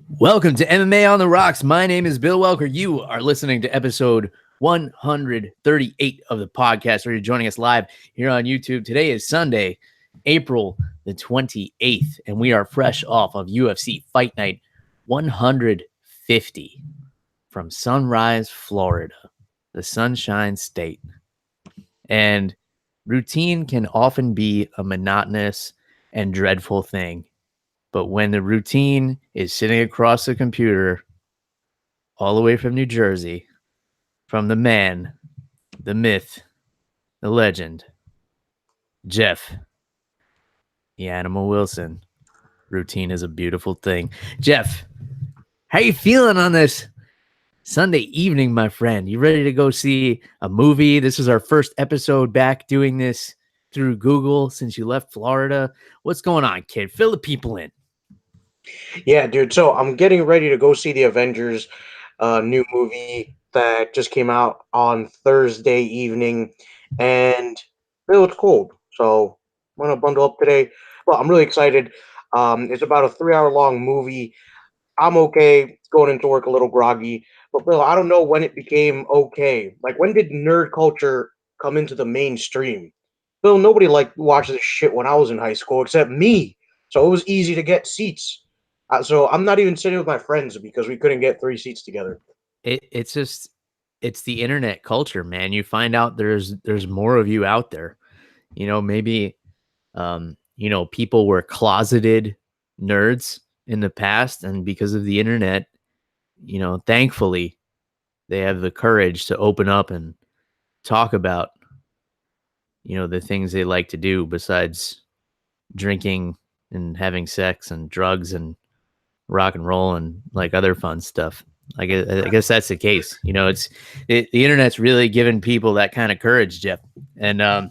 Welcome to MMA on the Rocks. My name is Bill Welker. You are listening to episode 138 of the podcast, or you're joining us live here on YouTube. Today is Sunday, April the 28th, and we are fresh off of UFC Fight Night 150 from Sunrise, Florida, the Sunshine State. And routine can often be a monotonous and dreadful thing. But when the routine is sitting across the computer, all the way from New Jersey, from the man, the myth, the legend, Jeff, the Animal Wilson, routine is a beautiful thing. Jeff, how you feeling on this Sunday evening, my friend? You ready to go see a movie? This is our first episode back doing this through Google since you left Florida. What's going on, kid? Fill the people in. Yeah, dude. So I'm getting ready to go see the Avengers new movie that just came out on Thursday evening, and it's cold. So I'm gonna bundle up today. Well, I'm really excited. It's about a 3 hour long movie. I'm okay going into work a little groggy, but Bill, I don't know when it became okay. Like, when did nerd culture come into the mainstream? Bill, nobody like watched this shit when I was in high school except me. So it was easy to get seats. So I'm not even sitting with my friends because we couldn't get 3 seats together. It's the internet culture, man. You find out there's more of you out there. Maybe people were closeted nerds in the past, and because of the internet, thankfully they have the courage to open up and talk about the things they like to do besides drinking and having sex and drugs and rock and roll and like other fun stuff. I guess that's the case. The internet's really given people that kind of courage, Jeff. And I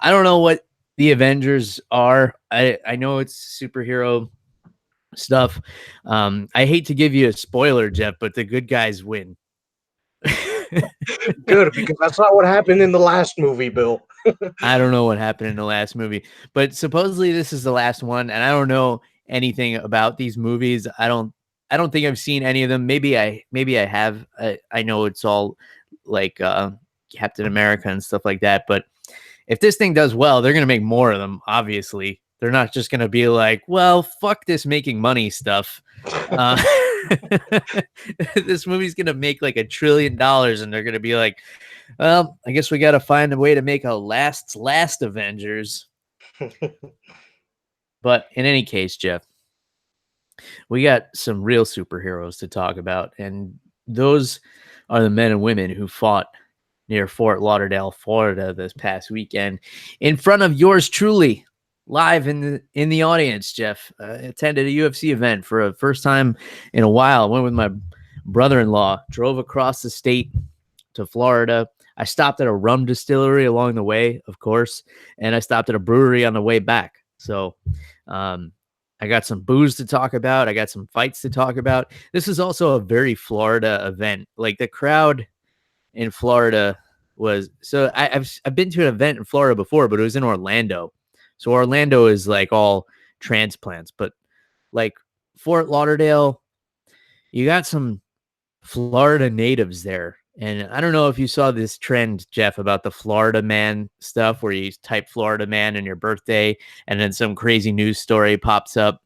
don't know what the Avengers are. I know it's superhero stuff. I hate to give you a spoiler, Jeff, but the good guys win. Good, because that's not what happened in the last movie, Bill. I don't know what happened in the last movie, but supposedly this is the last one, and I don't know anything about these movies. I don't think I've seen any of them. Maybe I have. I know it's all like Captain America and stuff like that, but if this thing does well, they're going to make more of them, obviously. They're not just going to be like, well, fuck this making money stuff. This movie's going to make like $1 trillion, and they're going to be like, well, I guess we got to find a way to make a last Avengers. But in any case, Jeff, we got some real superheroes to talk about, and those are the men and women who fought near Fort Lauderdale, Florida this past weekend in front of yours truly, live in the audience. Jeff attended a UFC event for a first time in a while. I went with my brother-in-law, drove across the state to Florida. I stopped at a rum distillery along the way, of course, and I stopped at a brewery on the way back. So I got some booze to talk about. I got some fights to talk about. This is also a very Florida event. Like, the crowd in Florida was, so I've been to an event in Florida before, but it was in Orlando. So Orlando is like all transplants, but like Fort Lauderdale, you got some Florida natives there. And I don't know if you saw this trend, Jeff, about the Florida man stuff, where you type Florida man in your birthday and then some crazy news story pops up.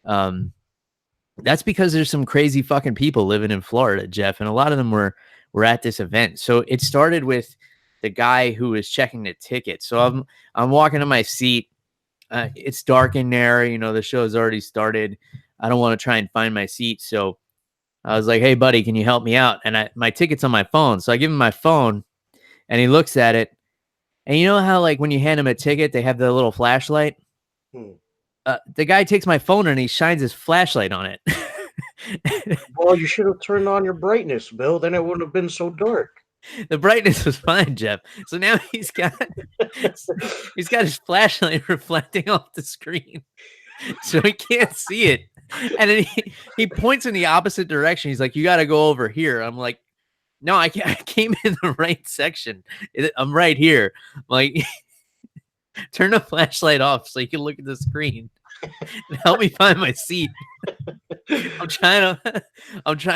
That's because there's some crazy fucking people living in Florida, Jeff. And a lot of them were at this event. So it started with the guy who was checking the ticket. So I'm walking to my seat. It's dark in there. The show's already started. I don't want to try and find my seat. So I was like, hey, buddy, can you help me out? And my ticket's on my phone. So I give him my phone, and he looks at it. And you know how, like, when you hand him a ticket, they have the little flashlight? The guy takes my phone, and he shines his flashlight on it. Well, you should have turned on your brightness, Bill. Then it wouldn't have been so dark. The brightness was fine, Jeff. So now he's got his flashlight reflecting off the screen, so he can't see it. And then he points in the opposite direction. He's like, you got to go over here. I'm like, no, I came in the right section. I'm right here. I'm like, turn the flashlight off so you can look at the screen and help me find my seat. I'm trying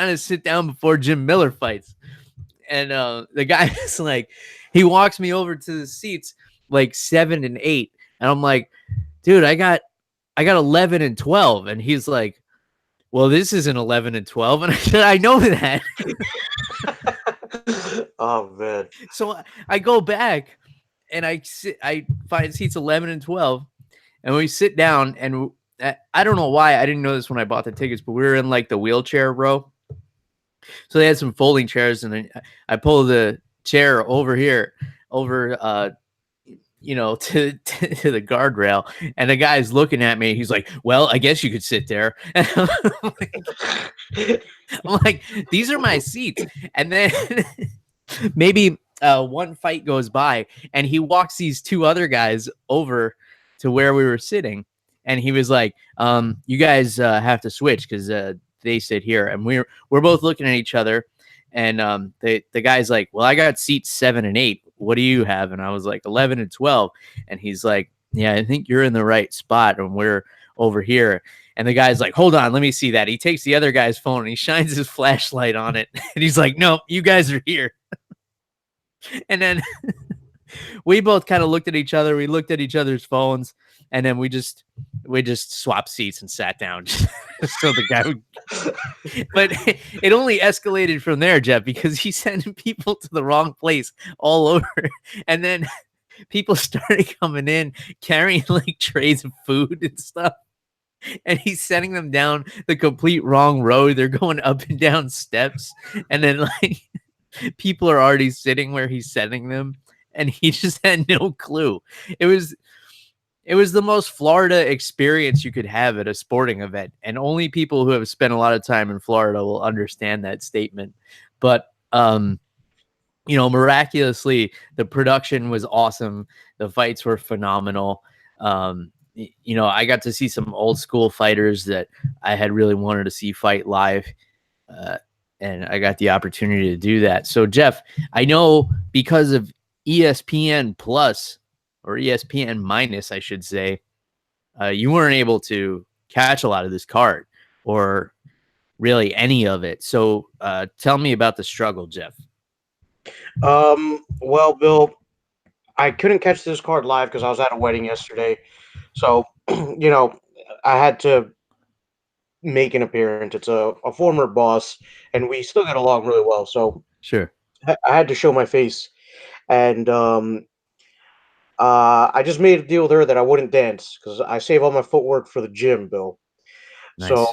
to sit down before Jim Miller fights. And the guy is like, he walks me over to the seats like 7 and 8. And I'm like, dude, I got 11 and 12. And he's like, well, this isn't 11 and 12. And I said, I know that. Oh man. So I go back and I find seats 11 and 12. And we sit down, and I don't know why. I didn't know this when I bought the tickets, but we were in like the wheelchair row. So they had some folding chairs, and I pull the chair over here, over, to the guardrail, and the guy's looking at me. He's like, well, I guess you could sit there. And I'm like, these are my seats. And then maybe one fight goes by, and he walks these two other guys over to where we were sitting, and he was like, you guys have to switch because they sit here. And we're both looking at each other, and the guy's like, well, I got seats 7 and 8. What do you have? And I was like, 11 and 12. And he's like, yeah, I think you're in the right spot, and we're over here. And the guy's like, hold on, let me see that. He takes the other guy's phone and he shines his flashlight on it, and he's like, no, you guys are here. And then we both kind of looked at each other. We looked at each other's phones, and then we just swapped seats and sat down. So the guy would, but it only escalated from there, Jeff, because he sent people to the wrong place all over. And then people started coming in carrying like trays of food and stuff. And he's sending them down the complete wrong road. They're going up and down steps. And then like people are already sitting where he's sending them. And he just had no clue. It was the most Florida experience you could have at a sporting event. And only people who have spent a lot of time in Florida will understand that statement. But, miraculously, the production was awesome. The fights were phenomenal. I got to see some old school fighters that I had really wanted to see fight live. And I got the opportunity to do that. So, Jeff, I know because of ESPN Plus, or ESPN minus, I should say, you weren't able to catch a lot of this card, or really any of it. So tell me about the struggle, Jeff. Well, Bill, I couldn't catch this card live because I was at a wedding yesterday. So, I had to make an appearance. It's a former boss, and we still get along really well. So sure, I had to show my face. And I just made a deal with her that I wouldn't dance because I save all my footwork for the gym, Bill. nice. So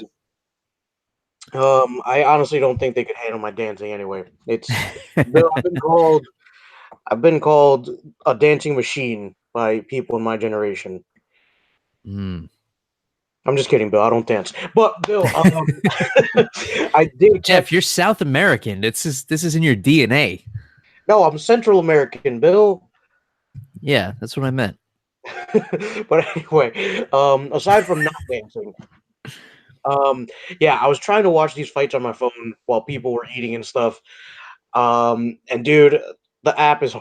I honestly don't think they could handle my dancing anyway. It's Bill, I've been called a dancing machine by people in my generation. Mm. I'm just kidding, Bill. I don't dance. But Bill, I did. Jeff, you're South American. This is in your DNA. No, I'm Central American, Bill. Yeah, that's what I meant. But anyway, aside from not dancing, I was trying to watch these fights on my phone while people were eating and stuff. And dude, the app it's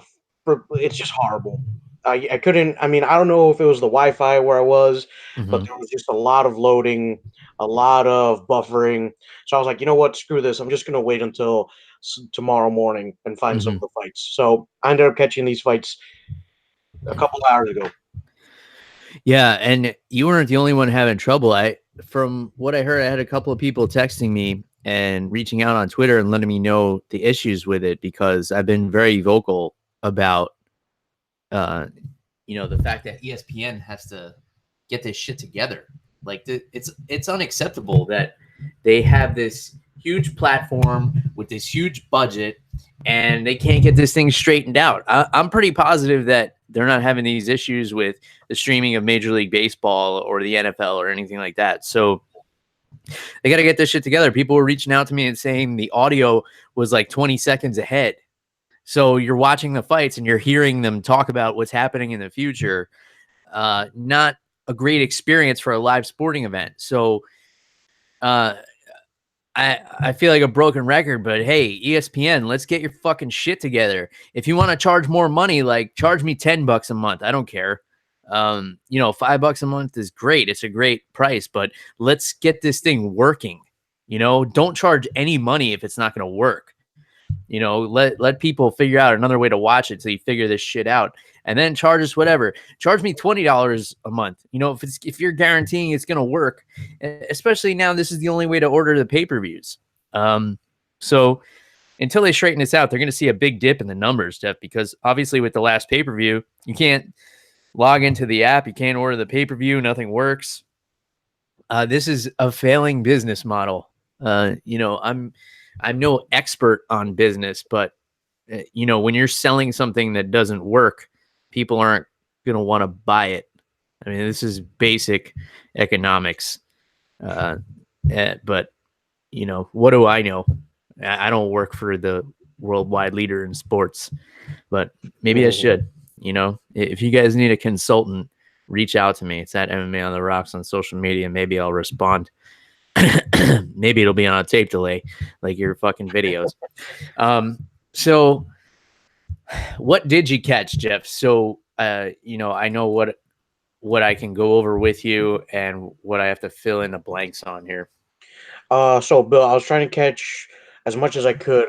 just horrible. I couldn't. I mean, I don't know if it was the Wi-Fi where I was, but there was just a lot of loading, a lot of buffering. So I was like, you know what? Screw this. I'm just gonna wait until tomorrow morning and find some of the fights. So I ended up catching these fights a couple hours ago. Yeah, and you weren't the only one having trouble. From what I heard, I had a couple of people texting me and reaching out on Twitter and letting me know the issues with it, because I've been very vocal about the fact that ESPN has to get this shit together. Like it's unacceptable that they have this huge platform with this huge budget and they can't get this thing straightened out. I'm pretty positive that they're not having these issues with the streaming of Major League Baseball or the NFL or anything like that. So they got to get this shit together. People were reaching out to me and saying the audio was like 20 seconds ahead. So you're watching the fights and you're hearing them talk about what's happening in the future. Not a great experience for a live sporting event. So I feel like a broken record, but hey, ESPN, let's get your fucking shit together. If you want to charge more money, like charge me $10 a month. I don't care. $5 a month is great. It's a great price, but let's get this thing working. Don't charge any money if it's not going to work. Let people figure out another way to watch it so you figure this shit out, and then charge us whatever. Charge me $20 a month. If you're guaranteeing it's going to work, especially now, this is the only way to order the pay-per-views. So until they straighten this out, they're going to see a big dip in the numbers, Jeff, because obviously with the last pay-per-view, you can't log into the app, you can't order the pay-per-view, nothing works. This is a failing business model. I'm no expert on business, but when you're selling something that doesn't work, people aren't going to want to buy it. I mean, this is basic economics. But what do I know? I don't work for the worldwide leader in sports, but maybe I should. If you guys need a consultant, reach out to me. It's at MMA on the Rocks on social media. Maybe I'll respond. Maybe it'll be on a tape delay, like your fucking videos. So what did you catch, Jeff? So, I know what I can go over with you and what I have to fill in the blanks on here. So Bill, I was trying to catch as much as I could.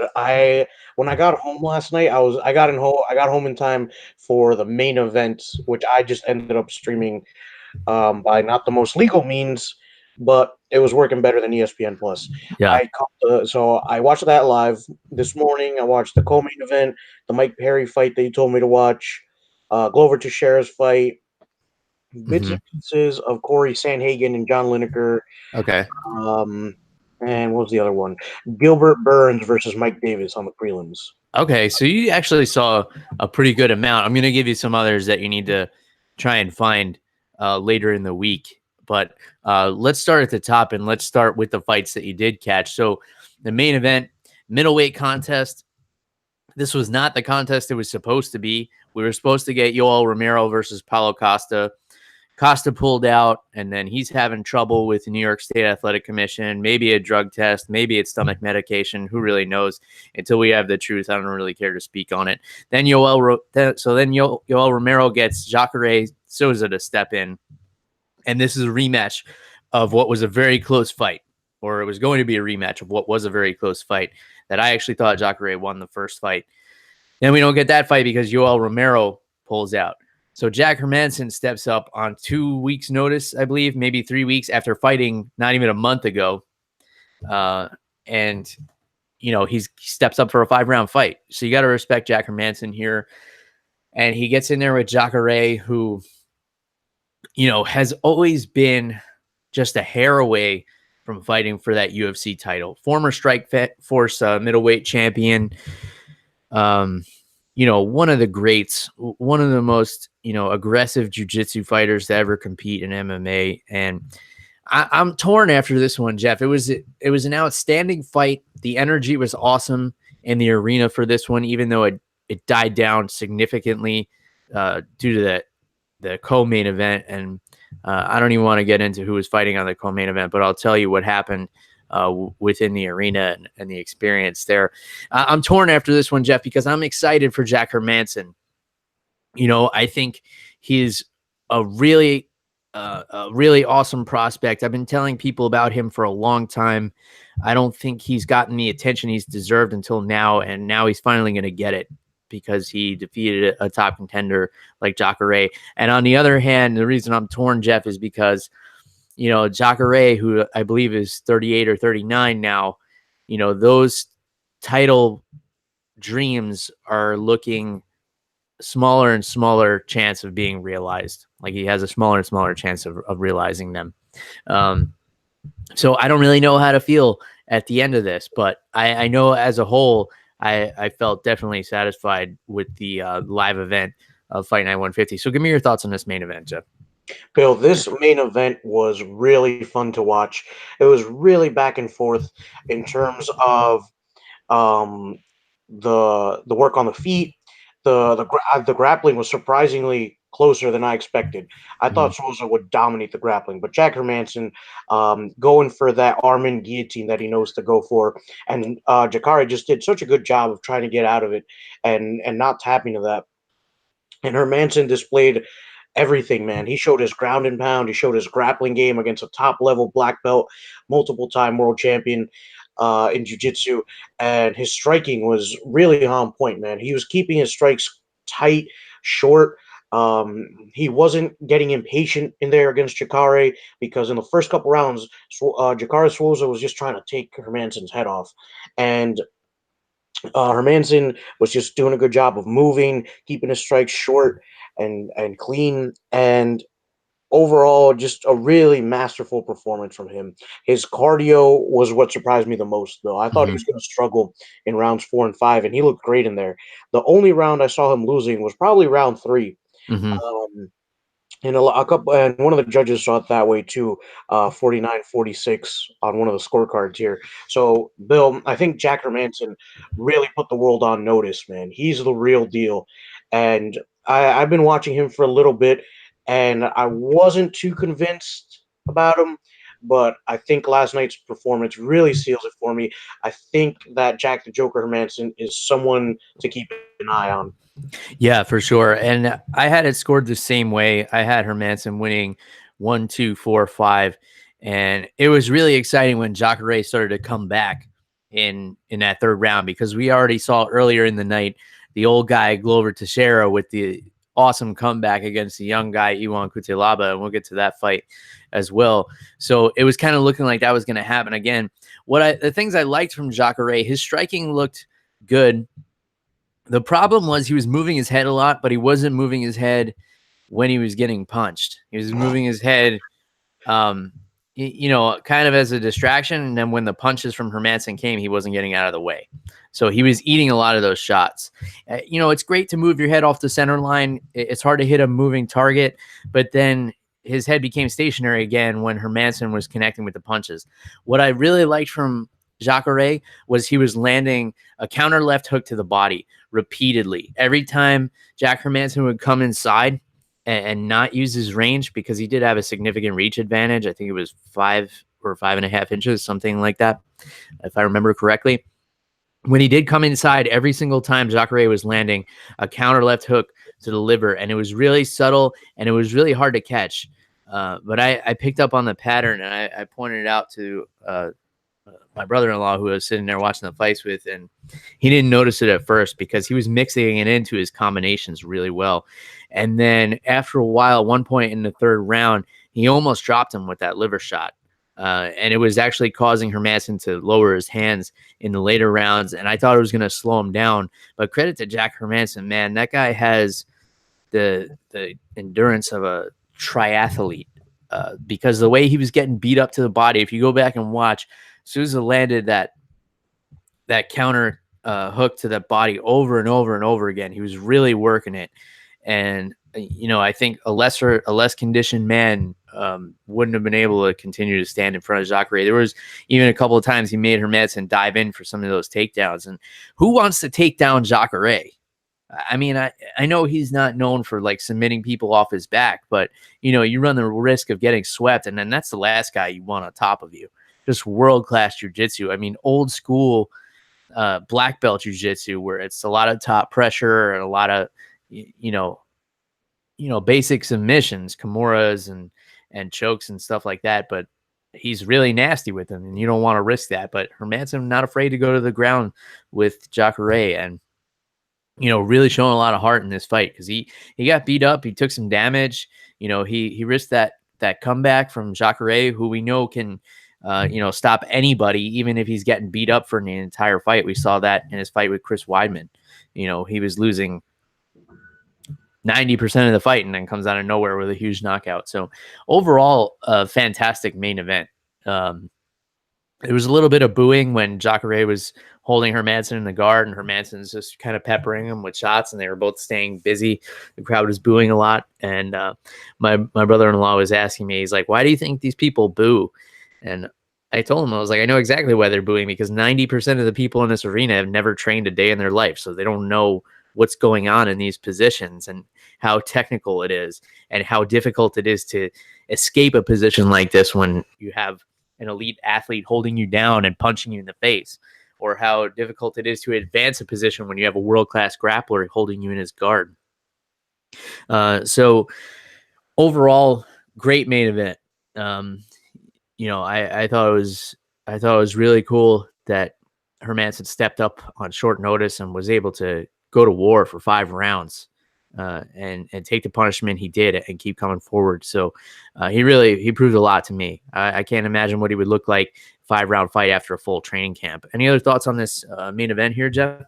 When I got home last night, I got home in time for the main event, which I just ended up streaming by not the most legal means, but it was working better than ESPN Plus. Yeah. So I watched that live this morning. I watched the co-main event, the Mike Perry fight that you told me to watch, Glover Teixeira's fight, bits and pieces of Corey Sandhagen and John Lineker. Okay. And what was the other one? Gilbert Burns versus Mike Davis on the prelims. Okay, so you actually saw a pretty good amount. I'm going to give you some others that you need to try and find later in the week. But let's start at the top, and let's start with the fights that you did catch. So the main event, middleweight contest. This was not the contest it was supposed to be. We were supposed to get Yoel Romero versus Paulo Costa. Costa pulled out, and then he's having trouble with the New York State Athletic Commission, maybe a drug test, maybe it's stomach medication. Who really knows? Until we have the truth, I don't really care to speak on it. Then Yoel Romero gets Jacare Souza to step in, and this is a rematch of what was a very close fight, or it was going to be a rematch of what was a very close fight that I actually thought Jacare won the first fight. Then we don't get that fight because Yoel Romero pulls out. So Jack Hermansson steps up on 2 weeks' notice, I believe, maybe 3 weeks after fighting not even a month ago. And he steps up for a 5-round fight. So you got to respect Jack Hermansson here. And he gets in there with Jacare, who, has always been just a hair away from fighting for that UFC title. Former Strikeforce middleweight champion. One of the greats, one of the most, aggressive jiu-jitsu fighters to ever compete in MMA. And I'm torn after this one, Jeff. It was an outstanding fight. The energy was awesome in the arena for this one, even though it died down significantly due to the co-main event. And I don't even want to get into who was fighting on the co-main event, but I'll tell you what happened within the arena and the experience there. I'm torn after this one, Jeff, because I'm excited for Jack Hermansson. I think he's a really awesome prospect. I've been telling people about him for a long time. I don't think he's gotten the attention he's deserved until now, and now he's finally going to get it because he defeated a top contender like Jacare. And on the other hand, the reason I'm torn, Jeff, is because Jacare, who I believe is 38 or 39 now, those title dreams are looking smaller and smaller chance of being realized. Like he has a smaller and smaller chance of realizing them. So I don't really know how to feel at the end of this, but I know as a whole, I felt definitely satisfied with the live event of Fight Night 150. So give me your thoughts on this main event, Jeff. Bill, this main event was really fun to watch. It was really back and forth in terms of the work on the feet. The grappling was surprisingly closer than I expected. I thought Souza would dominate the grappling, but Jack Hermansson going for that arm-in guillotine that he knows to go for, and Jacare just did such a good job of trying to get out of it and not tapping to that. And Hermansson displayed everything, man. He showed his ground and pound. He showed his grappling game against a top level black belt, multiple time world champion in jiu-jitsu, and his striking was really on point, man. He was keeping his strikes tight, short. He wasn't getting impatient in there against Jacare, because in the first couple rounds, Jacare Souza was just trying to take Hermansson's head off, and Hermansson was just doing a good job of moving, keeping his strikes short and clean, and overall, just a really masterful performance from him. His cardio was what surprised me the most, though. I thought he Mhm, was going to struggle in rounds 4 and 5, and he looked great in there. The only round I saw him losing was probably round 3. mhm, Um, and a couple, and one of the judges saw it that way too. 49-46 on one of the scorecards here. So, Bill, I think Jack Hermansson really put the world on notice, man. He's the real deal, and I've been watching him for a little bit, and I wasn't too convinced about him. But I think last night's performance really seals it for me. I think that Jack the Joker Hermansson is someone to keep an eye on. yeah, for sure. And I had it scored the same way. I had Hermansson winning 1, 2, 4, 5, and it was really exciting when Jacare started to come back in that third round, because we already saw earlier in the night the old guy Glover Teixeira with the awesome comeback against the young guy Iwan Kutelaba, and we'll get to that fight as well. So it was kind of looking like that was going to happen again. The things I liked from Jacare, his striking looked good. The problem was he was moving his head a lot, but he wasn't moving his head when he was getting punched. He was moving his head, um, kind of as a distraction. And then when the punches from Hermansson came, he wasn't getting out of the way. So he was eating a lot of those shots. It's great to move your head off the center line. It's hard to hit a moving target, but then his head became stationary again when Hermansson was connecting with the punches. What I really liked from Jacare was he was landing a counter left hook to the body repeatedly. Every time Jack Hermansson would come inside and not use his range, because he did have a significant reach advantage. I think it was 5 or 5.5 inches, something like that, if I remember correctly. When he did come inside, every single time Jacare was landing a counter left hook to the liver, and it was really subtle and it was really hard to catch. But I picked up on the pattern, and I pointed it out to my brother-in-law, who I was sitting there watching the fights with, and he didn't notice it at first because he was mixing it into his combinations really well. And then after a while, at one point in the third round, he almost dropped him with that liver shot. And it was actually causing Hermansson to lower his hands in the later rounds. And I thought it was going to slow him down. But credit to Jack Hermansson, man, that guy has the endurance of a triathlete. Because the way he was getting beat up to the body, if you go back and watch, Souza landed that counter hook to that body over and over and over again. He was really working it, and I think a less conditioned man wouldn't have been able to continue to stand in front of Jacare. There was even a couple of times he made Hermansson dive in for some of those takedowns. And who wants to take down Jacare? I mean, I know he's not known for like submitting people off his back, but you run the risk of getting swept, and then that's the last guy you want on top of you. Just world-class jiu-jitsu. I mean, old school black belt jiu-jitsu, where it's a lot of top pressure and a lot of basic submissions, kimuras and chokes and stuff like that. But he's really nasty with them, and you don't want to risk that. But Hermansson not afraid to go to the ground with Jacare, and really showing a lot of heart in this fight, because he got beat up, he took some damage. He risked that comeback from Jacare, who we know can stop anybody, even if he's getting beat up for an entire fight. We saw that in his fight with Chris Weidman. He was losing 90% of the fight and then comes out of nowhere with a huge knockout. So overall, a fantastic main event. There was a little bit of booing when Jacare was holding Hermansson in the guard, and Hermansson's just kind of peppering him with shots, and they were both staying busy. The crowd was booing a lot, and my brother-in-law was asking me, he's like, "Why do you think these people boo?" And I told him, I was like, I know exactly why they're booing, because 90% of the people in this arena have never trained a day in their life, so they don't know what's going on in these positions and how technical it is and how difficult it is to escape a position like this when you have an elite athlete holding you down and punching you in the face, or how difficult it is to advance a position when you have a world-class grappler holding you in his guard. So overall, great main event. Um, I thought it was really cool that Hermansson stepped up on short notice and was able to go to war for 5 rounds, and take the punishment he did and keep coming forward. So he proved a lot to me. I can't imagine what he would look like 5-round fight after a full training camp. Any other thoughts on this main event here, Jeff?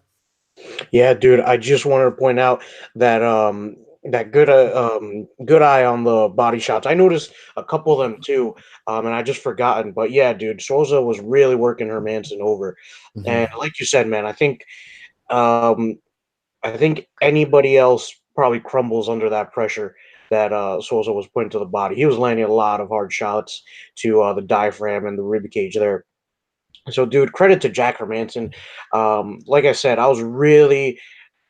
Yeah, dude. I just wanted to point out that that good eye on the body shots. I noticed a couple of them too, and I just forgotten. But yeah, dude, Souza was really working Hermansson over, and Mm-hmm. like you said, man, um, I think anybody else probably crumbles under that pressure that Souza was putting to the body. He was landing a lot of hard shots to the diaphragm and the rib cage there. So, dude, credit to Jack Hermansson. Like I said, I was really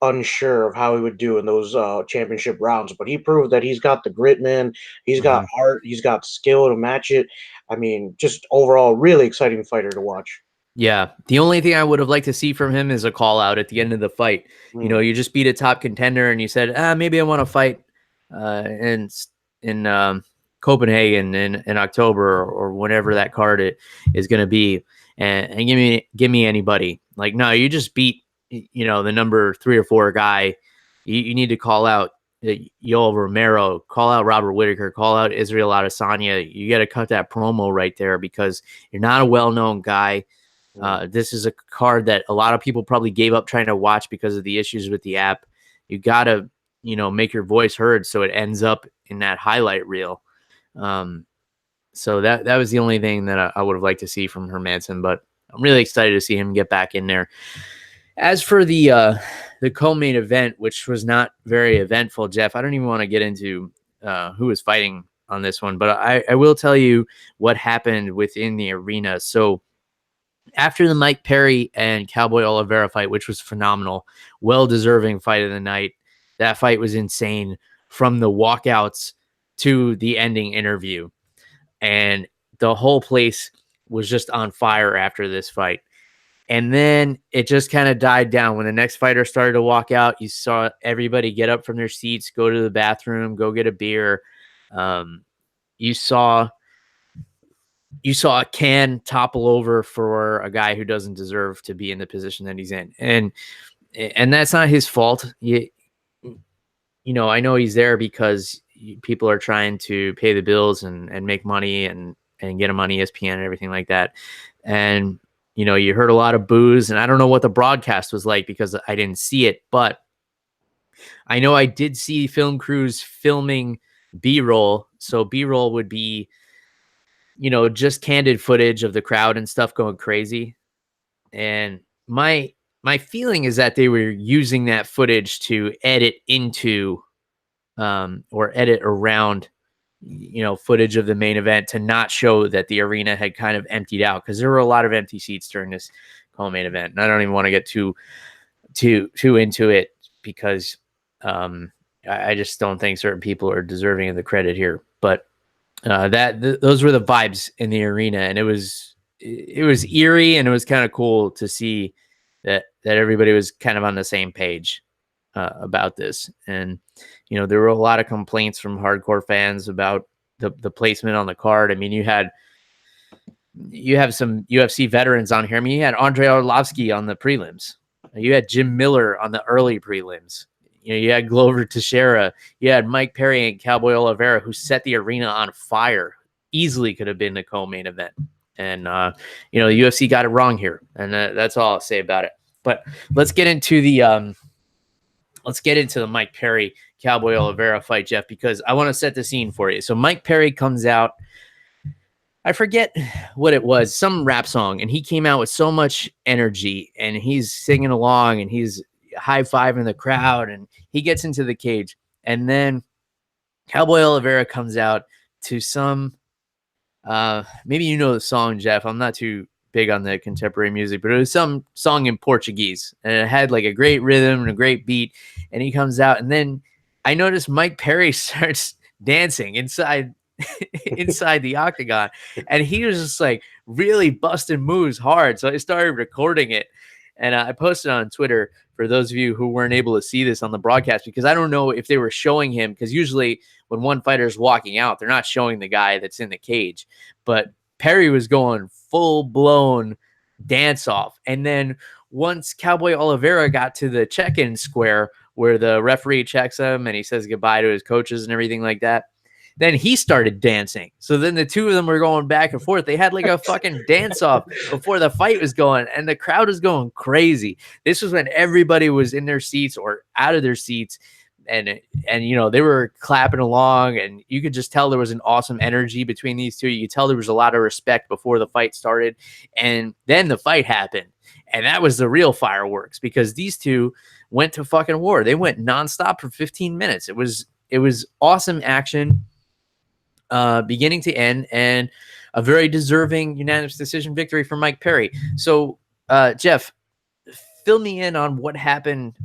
unsure of how he would do in those championship rounds, but he proved that he's got the grit, man. He's got Mm-hmm. heart. He's got skill to match it. I mean, just overall, really exciting fighter to watch. Yeah. The only thing I would have liked to see from him is a call out at the end of the fight. Mm, You just beat a top contender and you said, maybe I want to fight in Copenhagen in October or whenever that card is going to be, and give me anybody. Like, no, you just beat the number 3 or 4 guy. You need to call out Yoel Romero, call out Robert Whitaker, call out Israel Adesanya. You got to cut that promo right there because you're not a well-known guy. mm. This is a card that a lot of people probably gave up trying to watch because of the issues with the app. You got to, make your voice heard so it ends up in that highlight reel. Um, so that was the only thing that I would have liked to see from Hermansson, but I'm really excited to see him get back in there. As for the co-main event, which was not very eventful, Jeff, I don't even want to get into who was fighting on this one, but I will tell you what happened within the arena. So after the Mike Perry and Cowboy Oliveira fight, which was phenomenal, well-deserving fight of the night. That fight was insane from the walkouts to the ending interview. And the whole place was just on fire after this fight. And then it just kind of died down. When the next fighter started to walk out, you saw everybody get up from their seats, go to the bathroom, go get a beer. Um, you saw a can topple over for a guy who doesn't deserve to be in the position that he's in, and that's not his fault. I know he's there because people are trying to pay the bills and make money and get him on ESPN and everything like that. And you heard a lot of boos, and I don't know what the broadcast was like because I didn't see it, but I know I did see film crews filming B-roll. So B-roll would be just candid footage of the crowd and stuff going crazy. And my feeling is that they were using that footage to edit into or edit around footage of the main event to not show that the arena had kind of emptied out, because there were a lot of empty seats during this co-main event. And I don't even want to get too into it because I just don't think certain people are deserving of the credit here. But those were the vibes in the arena, and it was eerie, and it was kind of cool to see that everybody was kind of on the same page about this. And there were a lot of complaints from hardcore fans about the placement on the card. I mean, you have some UFC veterans on here. I mean, you had Andrei Arlovski on the prelims. You had Jim Miller on the early prelims. You had Glover Teixeira. You had Mike Perry and Cowboy Oliveira, who set the arena on fire. Easily could have been the co-main event. And, the UFC got it wrong here. And that's all I'll say about it. But let's get into the Mike Perry Cowboy Oliveira fight, Jeff, because I want to set the scene for you. So Mike Perry comes out. I forget what it was, some rap song, and he came out with so much energy, and he's singing along, and he's high-fiving the crowd, and he gets into the cage. And then Cowboy Oliveira comes out to some maybe you know the song, Jeff. I'm not too big on the contemporary music, but it was some song in Portuguese, and it had like a great rhythm and a great beat. And he comes out, and then I noticed Mike Perry starts dancing inside the octagon, and he was just like really busting moves hard. So I started recording it, And I posted on Twitter for those of you who weren't able to see this on the broadcast, because I don't know if they were showing him, because usually when one fighter is walking out, they're not showing the guy that's in the cage. But Perry was going full blown dance off. And then once Cowboy Oliveira got to the check-in square where the referee checks him and he says goodbye to his coaches and everything like that, then he started dancing. So then the two of them were going back and forth. They had like a fucking dance off before the fight was going, and the crowd was going crazy. This was when everybody was in their seats or out of their seats, and you know, they were clapping along, and you could just tell there was an awesome energy between these two. You could tell there was a lot of respect before the fight started, and then the fight happened, and that was the real fireworks, because these two went to fucking war. They went nonstop for 15 minutes. It was awesome action, beginning to end, and a very deserving unanimous decision victory for Mike Perry. So, Jeff, fill me in on what happened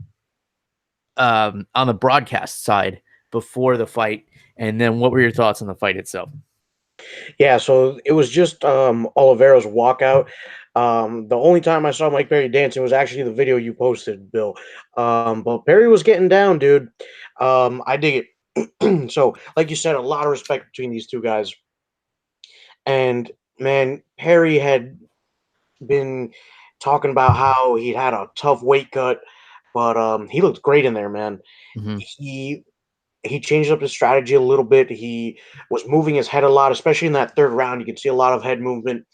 on the broadcast side before the fight, and then what were your thoughts on the fight itself? Yeah, so it was just Oliveira's walkout. The only time I saw Mike Perry dancing was actually the video you posted, Bill. But Perry was getting down, dude. I dig it. So, like you said, a lot of respect between these two guys. And man, Perry had been talking about how he'd had a tough weight cut, but he looked great in there, man. Mm-hmm. He changed up his strategy a little bit. He was moving his head a lot, especially in that third round. You could see a lot of head movement.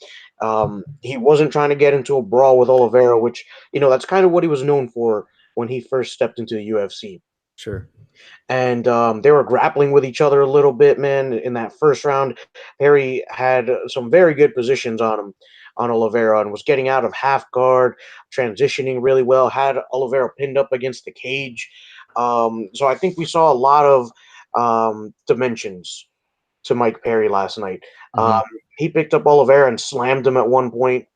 He wasn't trying to get into a brawl with Oliveira, which, you know, that's kind of what he was known for when he first stepped into the UFC. Sure. And they were grappling with each other a little bit, man. In that first round, Perry had some very good positions on him, on Oliveira, and was getting out of half guard, transitioning really well, had Oliveira pinned up against the cage. So I think we saw a lot of dimensions to Mike Perry last night. Mm-hmm. He picked up Oliveira and slammed him at one point.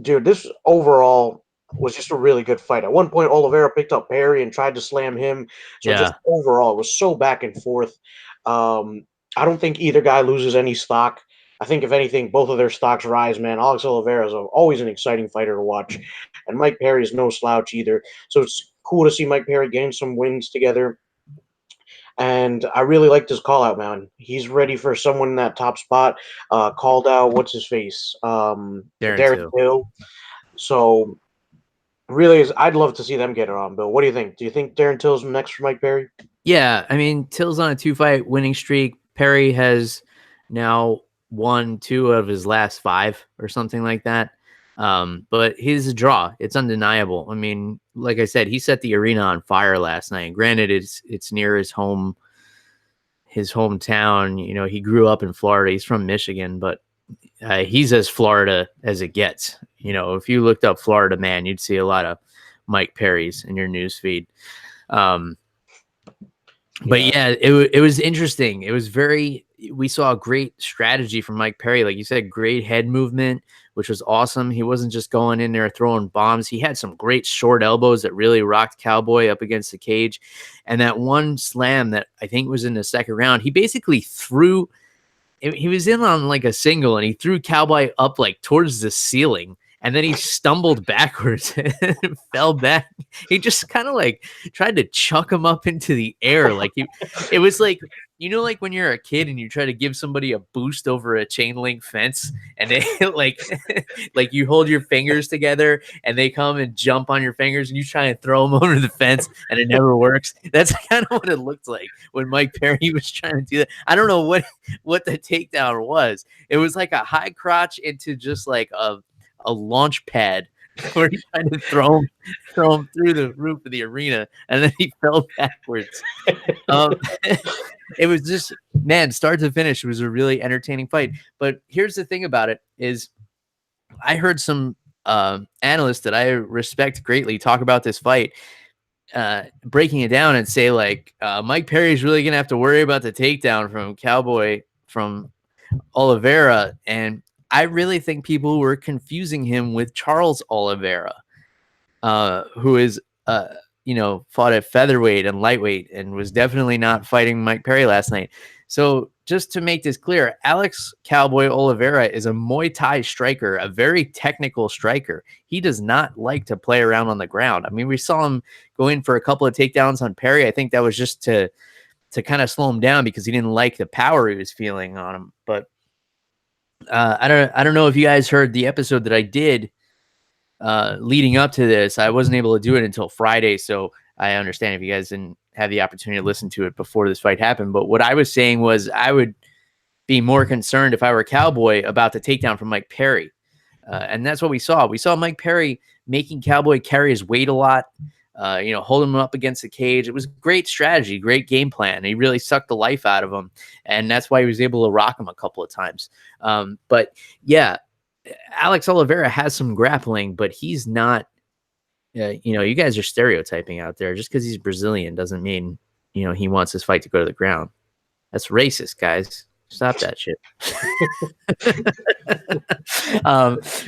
Dude, this overall was just a really good fight. At one point, Oliveira picked up Perry and tried to slam him. So just overall, it was so back and forth. I don't think either guy loses any stock. I think, if anything, both of their stocks rise, man. Alex Oliveira is always an exciting fighter to watch, and Mike Perry is no slouch either. So it's cool to see Mike Perry gain some wins together. And I really liked his call out, man. He's ready for someone in that top spot. Called out, what's his face? Darren Till. So really, I'd love to see them get it on, Bill. What do you think? Do you think Darren Till's next for Mike Perry? Yeah, I mean, Till's on a 2-fight winning streak. Perry has now won 2 of his last 5 or something like that. But he's a draw. It's undeniable. I mean, like I said, he set the arena on fire last night. And granted, it's near his hometown. You know, he grew up in Florida. He's from Michigan, but he's as Florida as it gets. You know, if you looked up Florida man, you'd see a lot of Mike Perry's in your newsfeed. But yeah, it was interesting. It was we saw a great strategy from Mike Perry. Like you said, great head movement, which was awesome. He wasn't just going in there throwing bombs. He had some great short elbows that really rocked Cowboy up against the cage. And that one slam that I think was in the second round, he basically threw, he was in on like a single, and he threw Cowboy up like towards the ceiling. And then he stumbled backwards and fell back. He just kind of like tried to chuck him up into the air. Like it was like, you know, like when you're a kid and you try to give somebody a boost over a chain link fence, and they like you hold your fingers together and they come and jump on your fingers and you try and throw them over the fence and it never works. That's kind of what it looked like when Mike Perry was trying to do that. I don't know what the takedown was. It was like a high crotch into just like a launch pad where he tried to throw him through the roof of the arena, and then he fell backwards. It was just, man, start to finish, it was a really entertaining fight. But here's the thing about it is, I heard some analysts that I respect greatly talk about this fight, breaking it down and say like, Mike Perry's really gonna have to worry about the takedown from Cowboy from Oliveira, and I really think people were confusing him with Charles Oliveira, who is, you know, fought at featherweight and lightweight and was definitely not fighting Mike Perry last night. So just to make this clear, Alex Cowboy Oliveira is a Muay Thai striker, a very technical striker. He does not like to play around on the ground. I mean, we saw him go in for a couple of takedowns on Perry. I think that was just to kind of slow him down because he didn't like the power he was feeling on him. But I don't know if you guys heard the episode that I did leading up to this. I wasn't able to do it until Friday, so I understand if you guys didn't have the opportunity to listen to it before this fight happened. But what I was saying was I would be more concerned if I were Cowboy about the takedown from Mike Perry. And that's what we saw. We saw Mike Perry making Cowboy carry his weight a lot, holding him up against the cage. It was great strategy, great game plan. He really sucked the life out of him. And that's why he was able to rock him a couple of times. But yeah, Alex Oliveira has some grappling, but he's not, you guys are stereotyping out there. Just because he's Brazilian doesn't mean, he wants his fight to go to the ground. That's racist, guys. Stop that shit.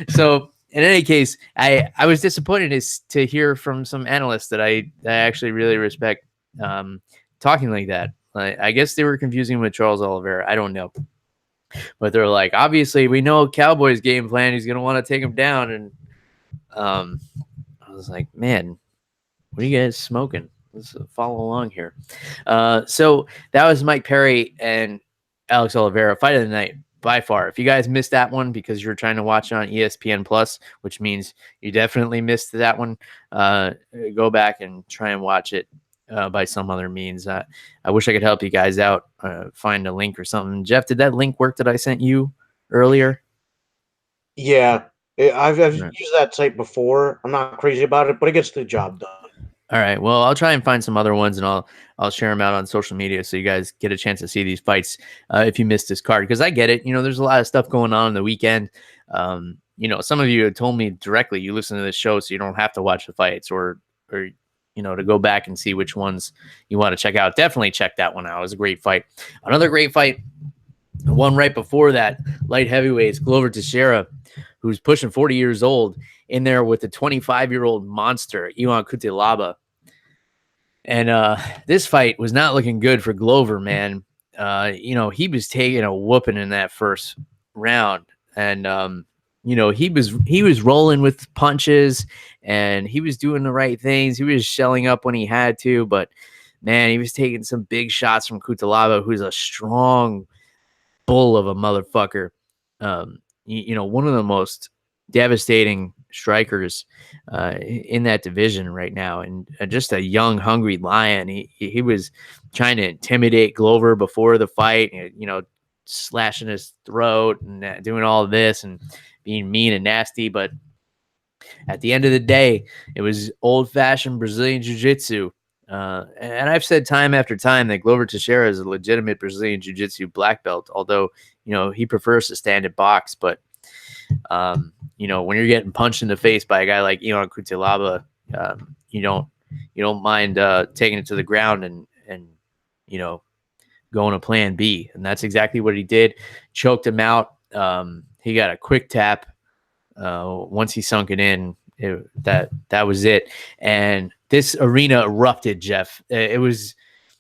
So in any case, I was disappointed to hear from some analysts that I actually really respect talking like that. I guess they were confusing with Charles Oliveira. I don't know. But they're like, obviously, we know Cowboy's game plan. He's going to want to take him down. And I was like, man, what are you guys smoking? Let's follow along here. So that was Mike Perry and Alex Oliveira, fight of the night by far. If you guys missed that one because you're trying to watch it on ESPN Plus, which means you definitely missed that one, go back and try and watch it by some other means. I wish I could help you guys out, find a link or something. Jeff, did that link work that I sent you earlier? Yeah, I've used that site before. I'm not crazy about it, but it gets the job done. All right. Well, I'll try and find some other ones, and I'll share them out on social media so you guys get a chance to see these fights if you missed this card. Because I get it. There's a lot of stuff going on the weekend. Some of you have told me directly you listen to this show so you don't have to watch the fights or to go back and see which ones you want to check out. Definitely check that one out. It was a great fight. Another great fight, one right before that, light heavyweights, Glover Teixeira, who's pushing 40 years old, in there with the 25-year-old monster, Ion Cutelaba. And this fight was not looking good for Glover, man. He was taking a whooping in that first round. And, he was rolling with punches and he was doing the right things. He was shelling up when he had to, but man, he was taking some big shots from Cutelaba, who's a strong bull of a motherfucker. One of the most devastating strikers in that division right now, and just a young, hungry lion. He was trying to intimidate Glover before the fight, slashing his throat and doing all of this and being mean and nasty. But at the end of the day, it was old-fashioned Brazilian jiu-jitsu. And I've said time after time that Glover Teixeira is a legitimate Brazilian jiu-jitsu black belt, although, he prefers to stand at box. But, when you're getting punched in the face by a guy like Ion Cutelaba, you don't mind taking it to the ground and going to plan B. And that's exactly what he did. Choked him out. He got a quick tap. Once he sunk it in, that was it. And this arena erupted, Jeff. It was,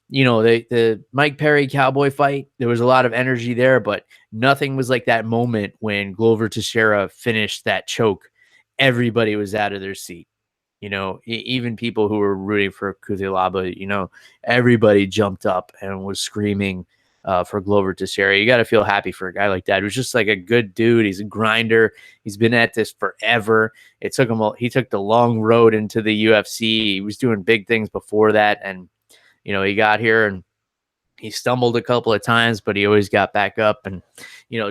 the Mike Perry Cowboy fight. There was a lot of energy there, but nothing was like that moment when Glover Teixeira finished that choke. Everybody was out of their seat. Even people who were rooting for Cutelaba, everybody jumped up and was screaming for Glover Teixeira. You got to feel happy for a guy like that who's just like a good dude. He's a grinder. He's been at this forever. He took the long road into the UFC. He was doing big things before that, and he got here and he stumbled a couple of times, but he always got back up, and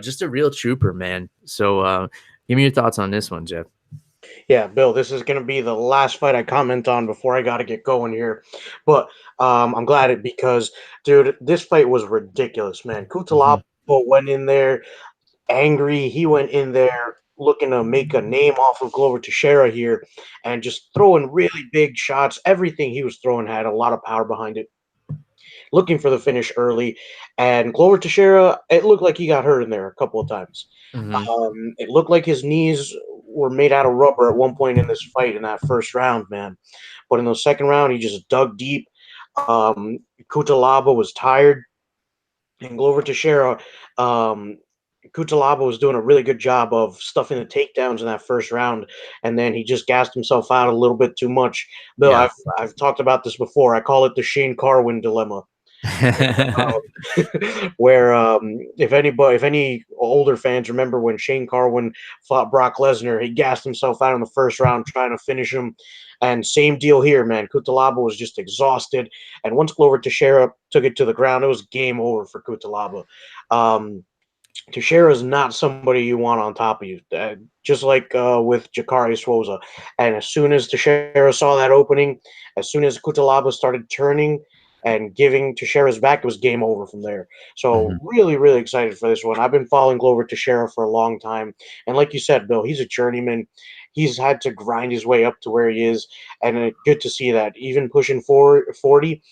just a real trooper, man. So give me your thoughts on this one, Jeff. Yeah, Bill, this is going to be the last fight I comment on before I got to get going here. But I'm glad because, dude, this fight was ridiculous, man. Cutelaba went in there angry. He went in there looking to make a name off of Glover Teixeira here and just throwing really big shots. Everything he was throwing had a lot of power behind it. Looking for the finish early. And Glover Teixeira, it looked like he got hurt in there a couple of times. It looked like his knees were made out of rubber at one point in this fight in that first round, man. But in the second round, he just dug deep. Cutelaba was tired. and Glover Teixeira, um, Kutalaba was doing a really good job of stuffing the takedowns in that first round, and then he just gassed himself out a little bit too much. Bill, Yeah. I've talked about this before. I call it the Shane Carwin dilemma. Where if any older fans remember when Shane Carwin fought Brock Lesnar, he gassed himself out in the first round trying to finish him. And same deal here, man. Kutalaba was just exhausted, and once Glover Teixeira took it to the ground, it was game over for Kutalaba. Teixeira is not somebody you want on top of you, just like with Jacare Souza. And as soon as Teixeira saw that opening, as soon as Kutalaba started turning and giving Teixeira's back, it was game over from there. So Mhm. really, really excited for this one. I've been following Glover Teixeira for a long time, and like you said, Bill, he's a journeyman. He's had to grind his way up to where he is, and good to see that. Even pushing 40,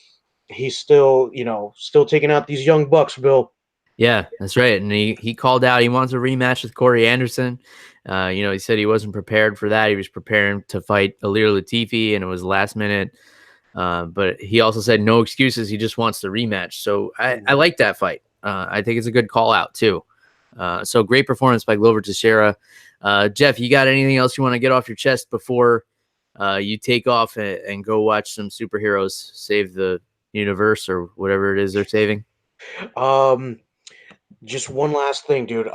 he's still, still taking out these young bucks, Bill. Yeah, that's right. And he called out he wants a rematch with Corey Anderson. He said he wasn't prepared for that. He was preparing to fight Alir Latifi, and it was last minute. But he also said no excuses. He just wants the rematch. So I like that fight. I think it's a good call out too. So great performance by Glover Teixeira. Jeff, you got anything else you want to get off your chest before you take off and go watch some superheroes save the universe or whatever it is they're saving? Um, Just one last thing, dude.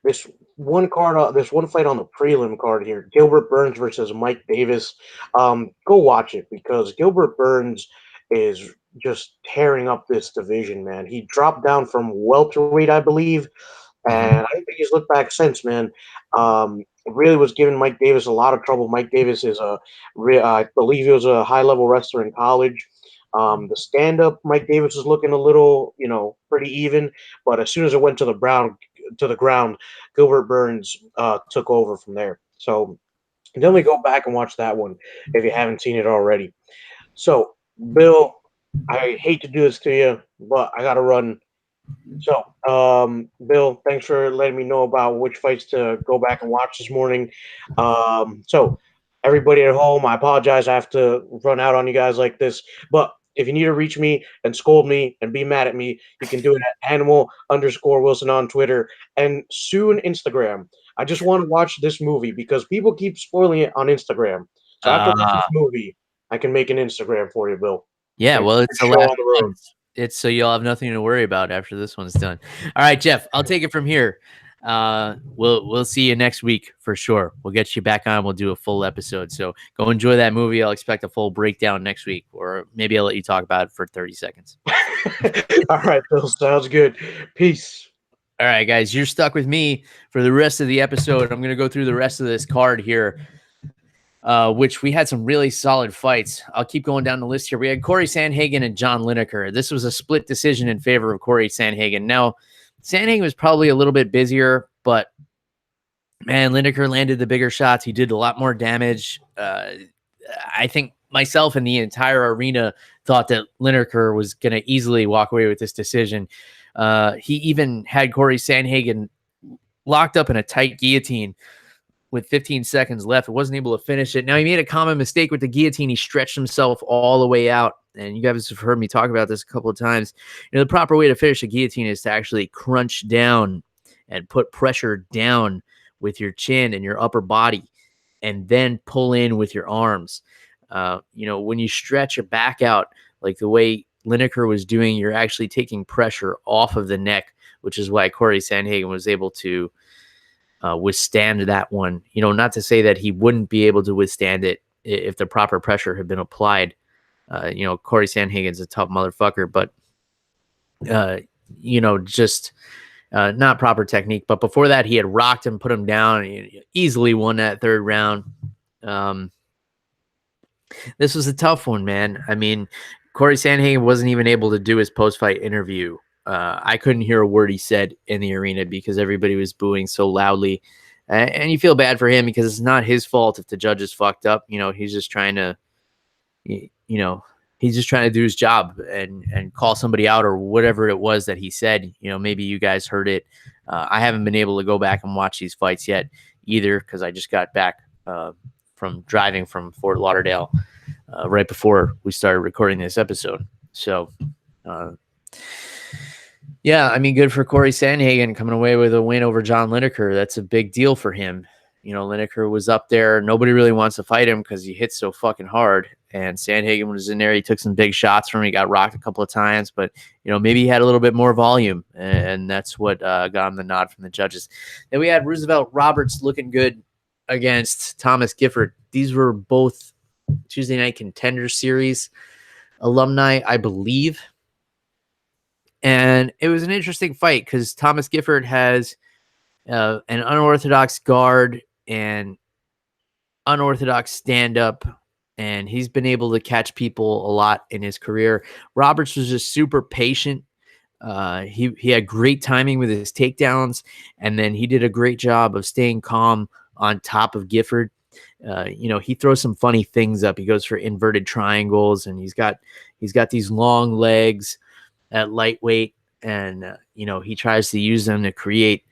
This this one fight on the prelim card here, Gilbert Burns versus Mike Davis. Go watch it because Gilbert Burns is just tearing up this division, man. He dropped down from welterweight, I believe, and Mhm. I don't think he's looked back since, man. Really was giving Mike Davis a lot of trouble. Mike Davis is I believe he was a high level wrestler in college. The stand up, Mike Davis was looking a little, pretty even, but as soon as it went to the ground, Gilbert Burns took over from there. So definitely go back and watch that one if you haven't seen it already. So, Bill, I hate to do this to you, but I got to run. So, Bill, thanks for letting me know about which fights to go back and watch this morning. So, everybody at home, I apologize. I have to run out on you guys like this, but if you need to reach me and scold me and be mad at me, you can do it at animal_Wilson on Twitter and soon Instagram. I just want to watch this movie because people keep spoiling it on Instagram. So after I watch Uh, this movie, I can make an Instagram for you, Bill. yeah, And well, keep the it's the show last on the road. one. It's so you'll have nothing to worry about after this one's done. All right, Jeff, I'll take it from here. We'll see you next week for sure. We'll get you back on. We'll do a full episode. So go enjoy that movie. I'll expect a full breakdown next week, or maybe I'll let you talk about it for 30 seconds. All right, Bill. Sounds good. Peace. All right, guys, you're stuck with me for the rest of the episode. I'm going to go through the rest of this card here, which we had some really solid fights. I'll keep going down the list here. We had Corey Sandhagen and John Lineker. This was a split decision in favor of Corey Sandhagen. Now, Sandhagen was probably a little bit busier, but man, Lineker landed the bigger shots. He did a lot more damage. I think myself and the entire arena thought that Lineker was going to easily walk away with this decision. He even had Corey Sandhagen locked up in a tight guillotine with 15 seconds left. Wasn't able to finish it. Now, he made a common mistake with the guillotine. He stretched himself all the way out. And you guys have heard me talk about this a couple of times. The proper way to finish a guillotine is to actually crunch down and put pressure down with your chin and your upper body, and then pull in with your arms. When you stretch your back out, like the way Lineker was doing, you're actually taking pressure off of the neck, which is why Corey Sandhagen was able to withstand that one. Not to say that he wouldn't be able to withstand it if the proper pressure had been applied. Corey Sandhagen's a tough motherfucker, but just not proper technique. But before that, he had rocked him, put him down, and he easily won that third round. This was a tough one, man. I mean, Corey Sandhagen wasn't even able to do his post-fight interview. I couldn't hear a word he said in the arena because everybody was booing so loudly. And you feel bad for him because it's not his fault if the judges fucked up. He's just trying to, he's just trying to do his job and call somebody out or whatever it was that he said. Maybe you guys heard it. I haven't been able to go back and watch these fights yet either because I just got back from driving from Fort Lauderdale right before we started recording this episode. So, Yeah, I mean, good for Corey Sandhagen coming away with a win over John Lineker. That's a big deal for him. Lineker was up there. Nobody really wants to fight him because he hits so fucking hard. And Sandhagen was in there. He took some big shots from him. He got rocked a couple of times, but maybe he had a little bit more volume, and that's what got him the nod from the judges. Then we had Roosevelt Roberts looking good against Thomas Gifford. These were both Tuesday Night Contender Series alumni, I believe. And it was an interesting fight because Thomas Gifford has an unorthodox guard and unorthodox stand-up, and he's been able to catch people a lot in his career. Roberts was just super patient. He had great timing with his takedowns, and then he did a great job of staying calm on top of Gifford. He throws some funny things up. He goes for inverted triangles, and he's got these long legs at lightweight, and he tries to use them to create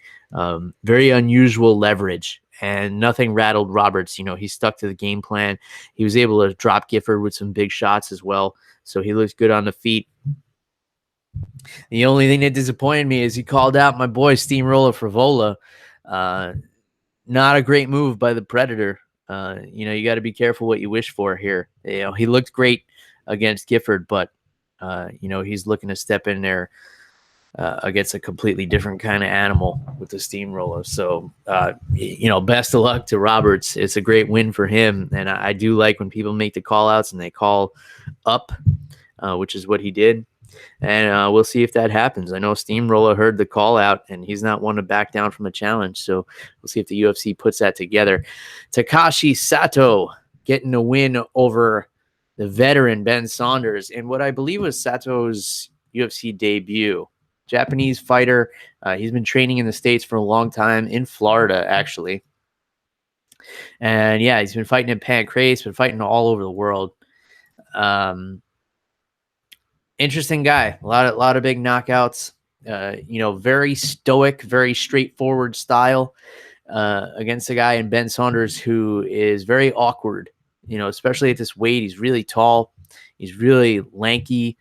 very unusual leverage, and nothing rattled Roberts. He stuck to the game plan. He was able to drop Gifford with some big shots as well, so he looks good on the feet. The only thing that disappointed me is he called out my boy Steamroller Frivola. Not a great move by the Predator. You got to be careful what you wish for here. He looked great against Gifford, but he's looking to step in there against a completely different kind of animal with the steamroller. So, best of luck to Roberts. It's a great win for him. And I do like when people make the call outs and they call up, which is what he did. And we'll see if that happens. I know Steamroller heard the call out, and he's not one to back down from a challenge. So we'll see if the UFC puts that together. Takashi Sato getting a win over the veteran Ben Saunders in what I believe was Sato's UFC debut. Japanese fighter. He's been training in the States for a long time, in Florida, actually. And yeah, he's been fighting in Pancrase, been fighting all over the world. Interesting guy. A lot of big knockouts. Very stoic, very straightforward style against a guy in Ben Saunders who is very awkward. Especially at this weight. He's really tall. He's really lanky.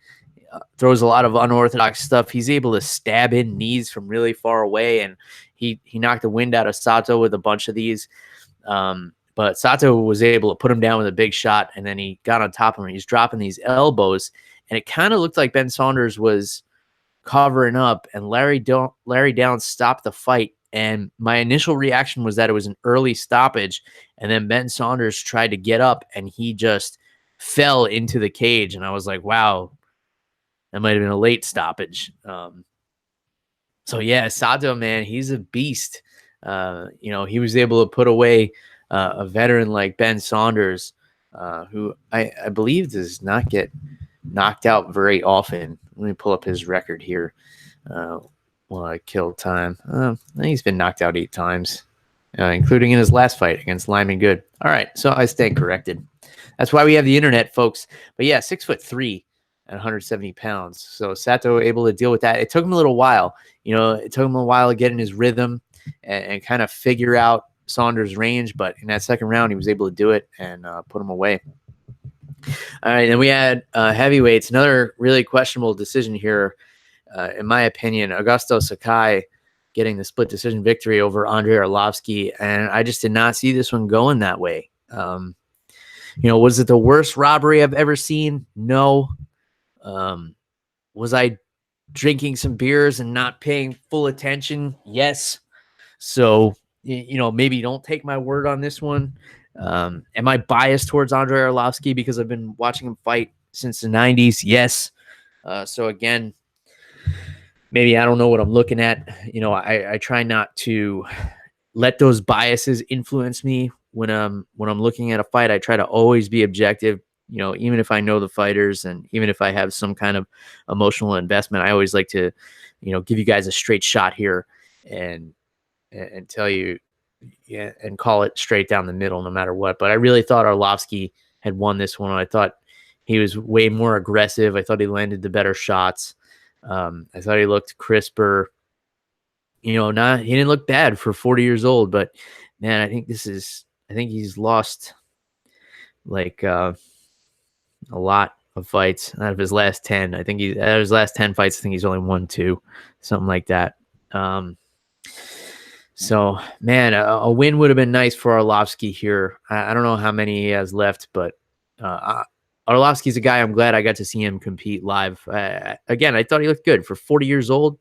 Throws a lot of unorthodox stuff. He's able to stab in knees from really far away, and he knocked the wind out of Sato with a bunch of these. But Sato was able to put him down with a big shot, and then he got on top of him. He's dropping these elbows, and it kind of looked like Ben Saunders was covering up, and Larry Downs stopped the fight. And my initial reaction was that it was an early stoppage, and then Ben Saunders tried to get up, and he just fell into the cage, and I was like, wow, that might have been a late stoppage. So yeah, Sato, man, he's a beast. He was able to put away a veteran like Ben Saunders, who I believe does not get knocked out very often. Let me pull up his record here while I kill time. I think he's been knocked out 8 times, including in his last fight against Lyman Good. All right, so I stand corrected. That's why we have the internet, folks. But yeah, 6'3" at 170 pounds. So Sato able to deal with that. It took him a little while. It took him a while to get in his rhythm and kind of figure out Saunders' range. But in that second round, he was able to do it and put him away. All right, then we had heavyweights. Another really questionable decision here, in my opinion. Augusto Sakai getting the split decision victory over Andrei Arlovski. And I just did not see this one going that way. Was it the worst robbery I've ever seen? No. Was I drinking some beers and not paying full attention? Yes. So, maybe don't take my word on this one. Am I biased towards Andrei Arlovski because I've been watching him fight since the 90s? Yes. So again, maybe I don't know what I'm looking at. I try not to let those biases influence me when I'm looking at a fight. I try to always be objective. Even if I know the fighters and even if I have some kind of emotional investment, I always like to, give you guys a straight shot here and tell you, yeah, and call it straight down the middle no matter what. But I really thought Arlovski had won this one. I thought he was way more aggressive. I thought he landed the better shots. I thought he looked crisper. He didn't look bad for 40 years old, but man, I think he's lost like a lot of fights. Out of his last 10, I think out of his last 10 fights, I think he's only won 2, something like that. So, man, a win would have been nice for Arlovski here. I don't know how many he has left, but Arlovski's a guy I'm glad I got to see him compete live. Again, I thought he looked good for 40 years old.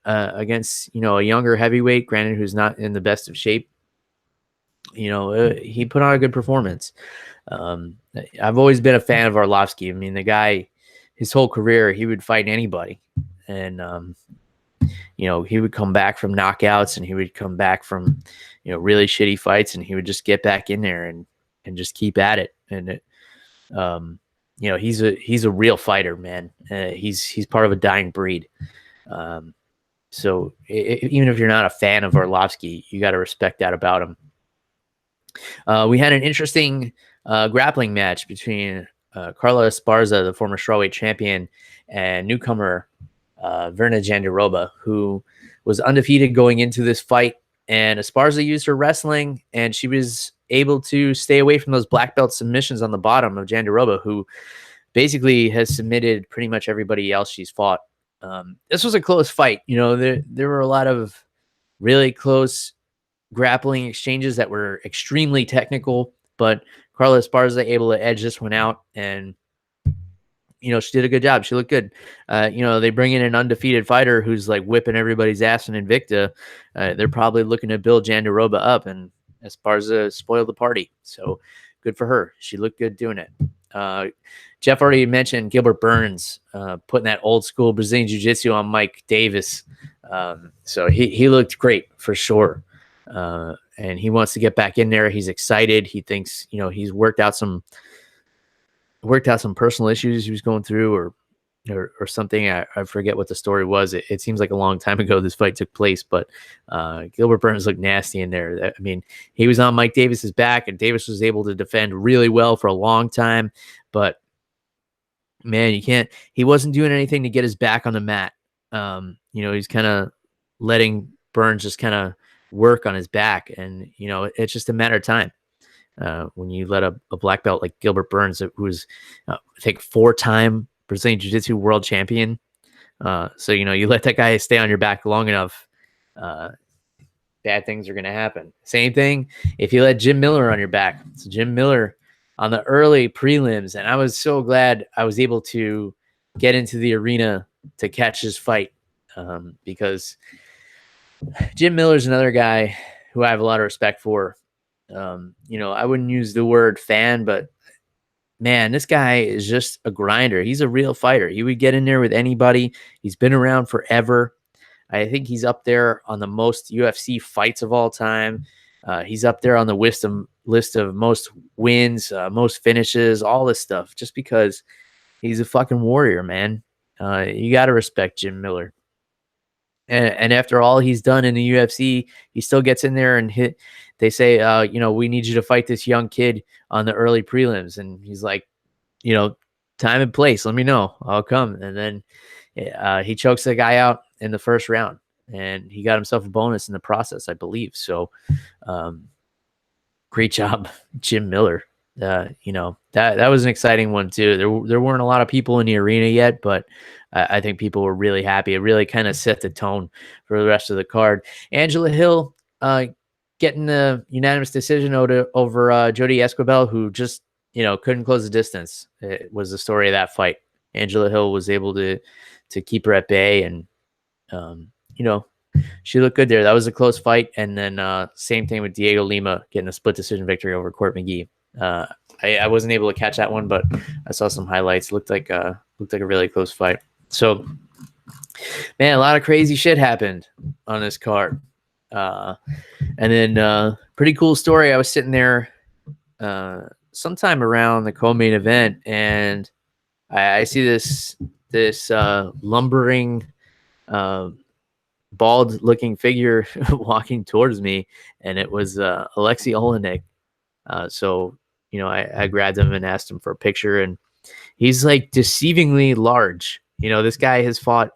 Against a younger heavyweight, granted, who's not in the best of shape. He put on a good performance. I've always been a fan of Arlovski. I mean, the guy, his whole career, he would fight anybody, and he would come back from knockouts, and he would come back from really shitty fights, and he would just get back in there and just keep at it. And he's a real fighter, man. He's part of a dying breed. So even if you're not a fan of Arlovski, you got to respect that about him. We had an interesting grappling match between Carla Esparza, the former strawweight champion, and newcomer Verna Jandiroba, who was undefeated going into this fight. And Esparza used her wrestling, and she was able to stay away from those black belt submissions on the bottom of Jandiroba, who basically has submitted pretty much everybody else she's fought. This was a close fight. There were a lot of really close grappling exchanges that were extremely technical, but Carla Esparza able to edge this one out, and she did a good job. She looked good. They bring in an undefeated fighter who's like whipping everybody's ass in Invicta. They're probably looking to build Jandiroba up, and Esparza spoiled the party. So good for her. She looked good doing it. Jeff already mentioned Gilbert Burns putting that old school Brazilian Jiu-Jitsu on Mike Davis. So he looked great for sure. And he wants to get back in there. He's excited. He thinks, he's worked out some personal issues he was going through or something. I forget what the story was. It seems like a long time ago this fight took place, but Gilbert Burns looked nasty in there. I mean, he was on Mike Davis's back, and Davis was able to defend really well for a long time, but man, he wasn't doing anything to get his back on the mat. He's kind of letting Burns just kind of work on his back, and it's just a matter of time. When you let a black belt like Gilbert Burns, who was, I think, 4-time Brazilian Jiu-Jitsu world champion. So, you let that guy stay on your back long enough, bad things are going to happen. Same thing if you let Jim Miller on your back. So Jim Miller on the early prelims, and I was so glad I was able to get into the arena to catch his fight, because Jim Miller's another guy who I have a lot of respect for. I wouldn't use the word fan, but man, this guy is just a grinder. He's a real fighter. He would get in there with anybody. He's been around forever. I think he's up there on the most UFC fights of all time. He's up there on the list of most wins, most finishes, all this stuff, just because he's a fucking warrior, man. You got to respect Jim Miller. And after all he's done in the UFC, he still gets in there and hit. They say, we need you to fight this young kid on the early prelims. And he's like, time and place, let me know. I'll come. And then he chokes the guy out in the first round. And he got himself a bonus in the process, I believe. So great job, Jim Miller. That was an exciting one, too. There weren't a lot of people in the arena yet, but I think people were really happy. It really kind of set the tone for the rest of the card. Angela Hill getting the unanimous decision over Jody Esquibel, who just, couldn't close the distance. It was the story of that fight. Angela Hill was able to keep her at bay, and, she looked good there. That was a close fight. And then same thing with Diego Lima getting a split decision victory over Court McGee. I wasn't able to catch that one, but I saw some highlights. Looked like a really close fight. So, man, a lot of crazy shit happened on this card. And then pretty cool story. I was sitting there sometime around the co-main event, and I see this lumbering, bald-looking figure walking towards me, and it was Alexei Olenek. So, I grabbed him and asked him for a picture, and he's like deceivingly large. This guy has fought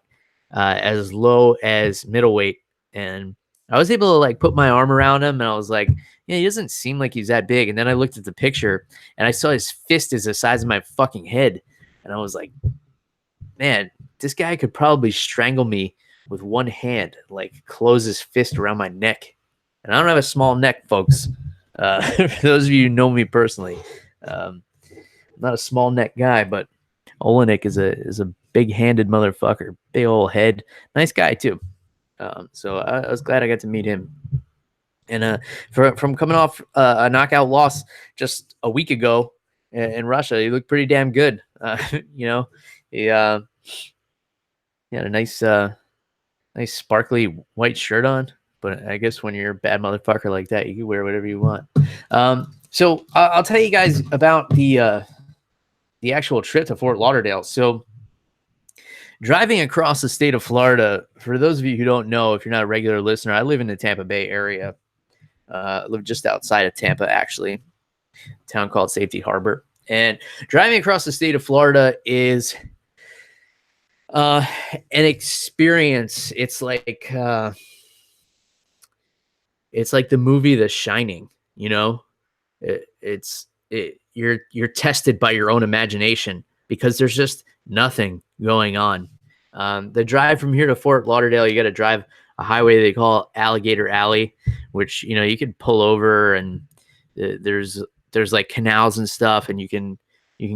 as low as middleweight, and I was able to like put my arm around him, and I was like, yeah, he doesn't seem like he's that big. And then I looked at the picture, and I saw his fist is the size of my fucking head, and I was like, man, this guy could probably strangle me with one hand, like close his fist around my neck. And I don't have a small neck, folks. For those of you who know me personally, I'm not a small neck guy, but Olenek is a big-handed motherfucker, big old head, nice guy too. So I was glad I got to meet him. And from coming off a knockout loss just a week ago in Russia, he looked pretty damn good. You know, he had a nice sparkly white shirt on. But I guess when you're a bad motherfucker like that, you can wear whatever you want. So I'll tell you guys about the actual trip to Fort Lauderdale. So driving across the state of Florida, for those of you who don't know, if you're not a regular listener, I live in the Tampa Bay area. I live just outside of Tampa, actually, a town called Safety Harbor. And driving across the state of Florida is an experience. It's like the movie The Shining, you know? You're tested by your own imagination because there's just nothing going on. The drive from here to Fort Lauderdale, you got to drive a highway they call Alligator Alley, which, you know, you can pull over, and there's like canals and stuff, and you can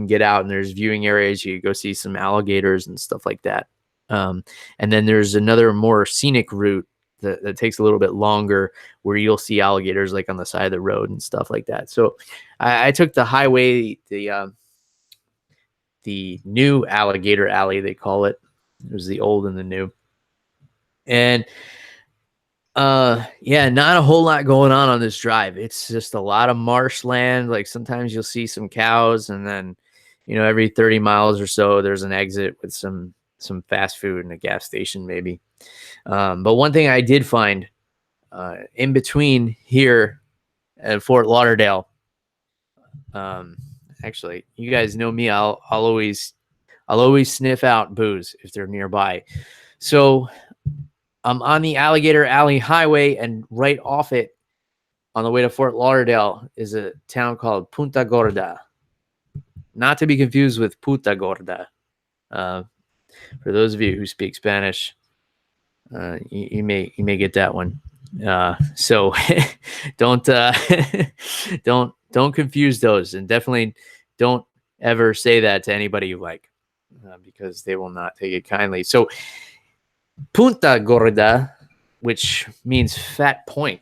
get out, and there's viewing areas. You go see some alligators and stuff like that. And then there's another more scenic route that takes a little bit longer, where you'll see alligators like on the side of the road and stuff like that. So I took the highway, the new Alligator Alley, they call it. There's the old and the new. And yeah, not a whole lot going on this drive. It's just a lot of marshland. Like sometimes you'll see some cows, and then, you know, every 30 miles or so, there's an exit with some fast food and a gas station maybe. But one thing I did find in between here at Fort Lauderdale, actually, you guys know me. I'll always sniff out booze if they're nearby. So I'm on the Alligator Alley Highway, and right off it, on the way to Fort Lauderdale, is a town called Punta Gorda. Not to be confused with Puta Gorda. For those of you who speak Spanish, you may get that one. So don't confuse those, and definitely don't ever say that to anybody you like, because they will not take it kindly. So Punta Gorda, which means fat point,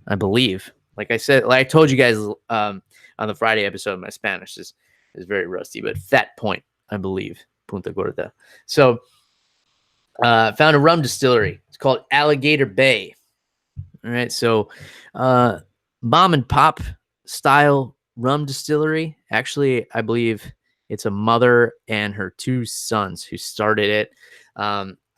I believe. Like I said, like I told you guys on the Friday episode, my Spanish is very rusty, but fat point, I believe, Punta Gorda. So found a rum distillery. It's called Alligator Bay. All right, so mom and pop style rum distillery. Actually, I believe it's a mother and her two sons who started it.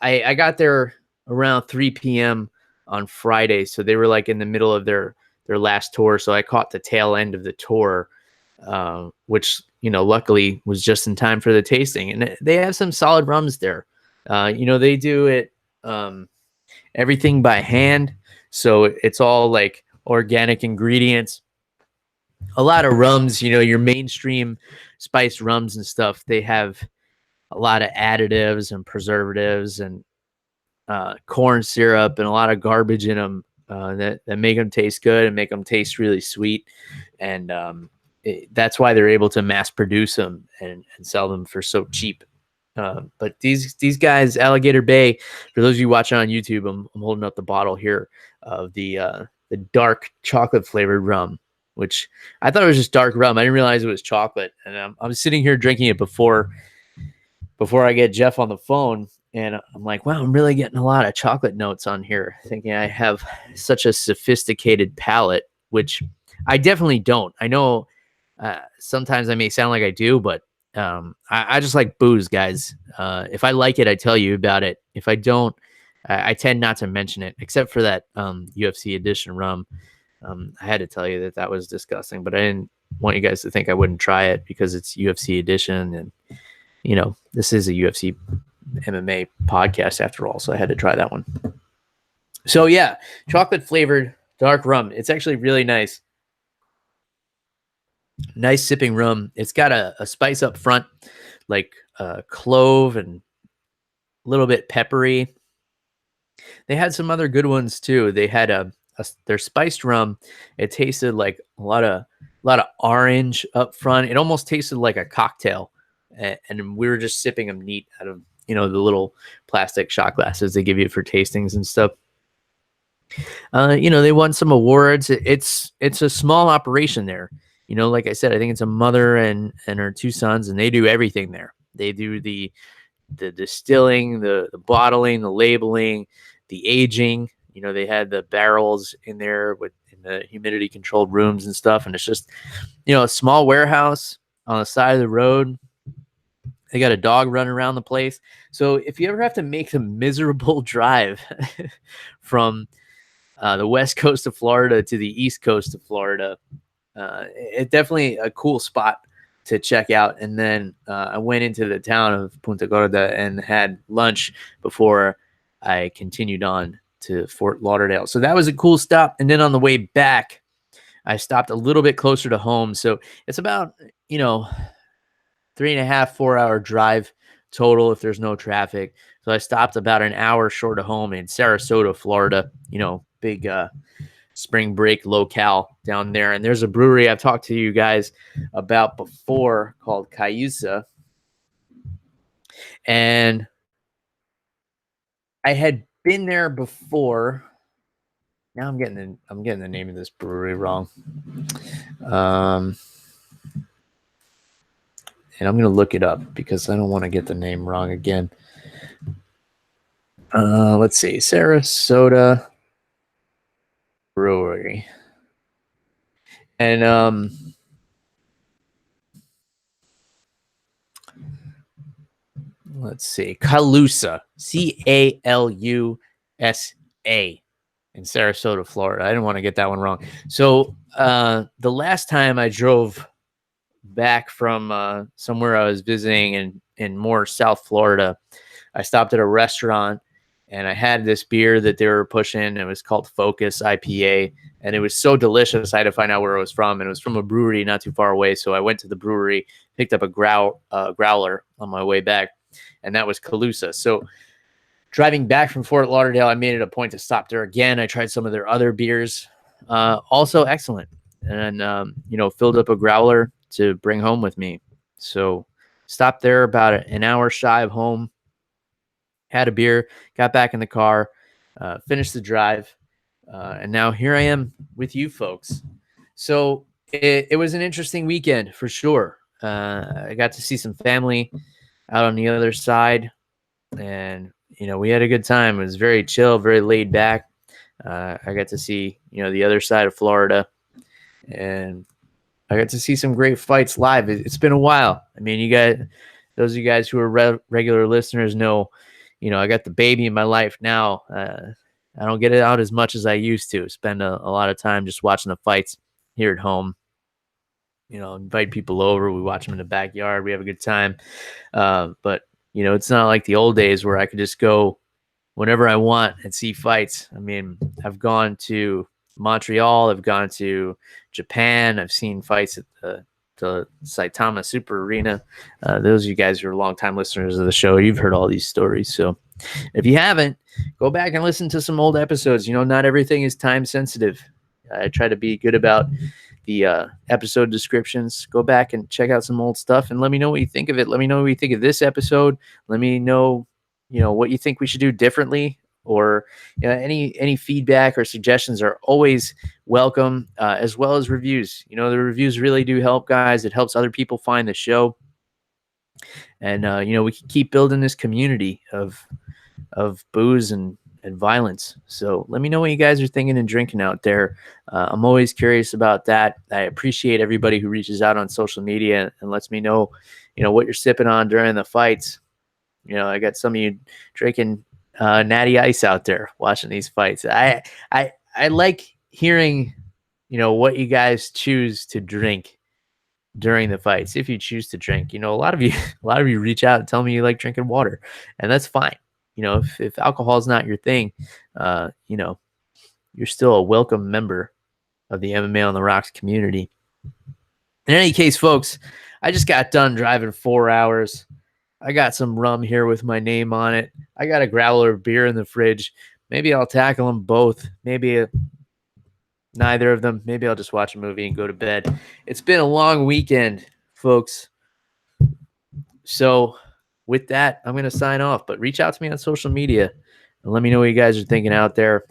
I got there around 3 p.m. on Friday, so they were like in the middle of their last tour. So I caught the tail end of the tour, which, you know, luckily was just in time for the tasting. And they have some solid rums there. You know, they do it everything by hand, so it's all like organic ingredients. A lot of rums, you know, your mainstream spiced rums and stuff, they have a lot of additives and preservatives and corn syrup and a lot of garbage in them that make them taste good and make them taste really sweet. And that's why they're able to mass produce them and sell them for so cheap. But these guys, Alligator Bay, for those of you watching on YouTube, I'm holding up the bottle here of the dark chocolate flavored rum, which I thought it was just dark rum. I didn't realize it was chocolate. And I'm sitting here drinking it before I get Jeff on the phone, and I'm like, wow, I'm really getting a lot of chocolate notes on here, thinking I have such a sophisticated palate, which I definitely don't. I know sometimes I may sound like I do, but I just like booze, guys. If I like it, I tell you about it. If I don't, I tend not to mention it, except for that UFC edition rum. I had to tell you that was disgusting, but I didn't want you guys to think I wouldn't try it because it's UFC edition, and you know, this is a UFC MMA podcast after all, so I had to try that one. So yeah, chocolate flavored dark rum. It's actually really nice. Nice sipping rum. It's got a spice up front, like clove and a little bit peppery. They had some other good ones too. They had their spiced rum. It tasted like a lot of orange up front. It almost tasted like a cocktail, and we were just sipping them neat out of the little plastic shot glasses they give you for tastings and stuff. They won some awards. It's a small operation there. Like I said, I think it's a mother and her two sons, and they do everything there. They do the distilling, the bottling, the labeling, the aging. They had the barrels in there in the humidity controlled rooms and stuff. And it's just, a small warehouse on the side of the road. They got a dog running around the place. So if you ever have to make the miserable drive from the west coast of Florida to the east coast of Florida, it's definitely a cool spot to check out. And then I went into the town of Punta Gorda and had lunch before I continued on to Fort Lauderdale. So that was a cool stop. And then on the way back, I stopped a little bit closer to home. So it's about, 3.5, 4 hour drive total if there's no traffic. So I stopped about an hour short of home in Sarasota, Florida, big spring break locale down there. And there's a brewery I've talked to you guys about before called Cayusa. And I had been there before. Now I'm getting the name of this brewery wrong. And I'm going to look it up because I don't want to get the name wrong again. Let's see. Sarasota Brewery. And let's see. Calusa. Calusa in Sarasota, Florida. I didn't want to get that one wrong. So the last time I drove back from somewhere I was visiting in more South Florida, I stopped at a restaurant and I had this beer that they were pushing. It was called Focus IPA, and it was so delicious. I had to find out where it was from, and it was from a brewery not too far away. So I went to the brewery, picked up a growler on my way back, and that was Calusa. So driving back from Fort Lauderdale, I made it a point to stop there again. I tried some of their other beers, also excellent, and filled up a growler to bring home with me. So stopped there about an hour shy of home, had a beer, got back in the car, finished the drive, and now here I am with you folks. So it was an interesting weekend for sure. I got to see some family out on the other side, and we had a good time. It was very chill, very laid back. I got to see the other side of Florida, and I got to see some great fights live. It's been a while. I mean, those of you guys who are regular listeners know, I got the baby in my life now. I don't get it out as much as I used to. Spend a lot of time just watching the fights here at home. Invite people over. We watch them in the backyard. We have a good time. But it's not like the old days where I could just go whenever I want and see fights. I mean, I've gone to Montreal. I've gone to Japan. I've seen fights at the Saitama Super Arena. Those of you guys who are longtime listeners of the show, you've heard all these stories. So if you haven't, go back and listen to some old episodes. Not everything is time sensitive. I try to be good about the episode descriptions. Go back and check out some old stuff and let me know what you think of it. Let me know what you think of this episode. Let me know, what you think we should do differently, or any feedback or suggestions are always welcome, as well as reviews. The reviews really do help, guys. It helps other people find the show, and we can keep building this community of booze and violence. So let me know what you guys are thinking and drinking out there. I'm always curious about that. I appreciate everybody who reaches out on social media and lets me know, what you're sipping on during the fights. I got some of you drinking natty ice out there watching these fights. I like hearing, what you guys choose to drink during the fights. If you choose to drink, a lot of you reach out and tell me you like drinking water, and that's fine. if alcohol is not your thing, you're still a welcome member of the MMA on the Rocks community. In any case, folks, I just got done driving 4 hours. I got some rum here with my name on it. I got a growler of beer in the fridge. Maybe I'll tackle them both. Maybe neither of them. Maybe I'll just watch a movie and go to bed. It's been a long weekend, folks. So with that, I'm going to sign off. But reach out to me on social media and let me know what you guys are thinking out there.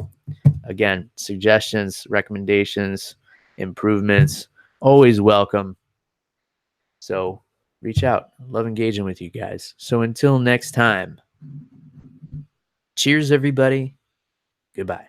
Again, suggestions, recommendations, improvements, always welcome. So reach out. Love engaging with you guys. So until next time, cheers, everybody. Goodbye.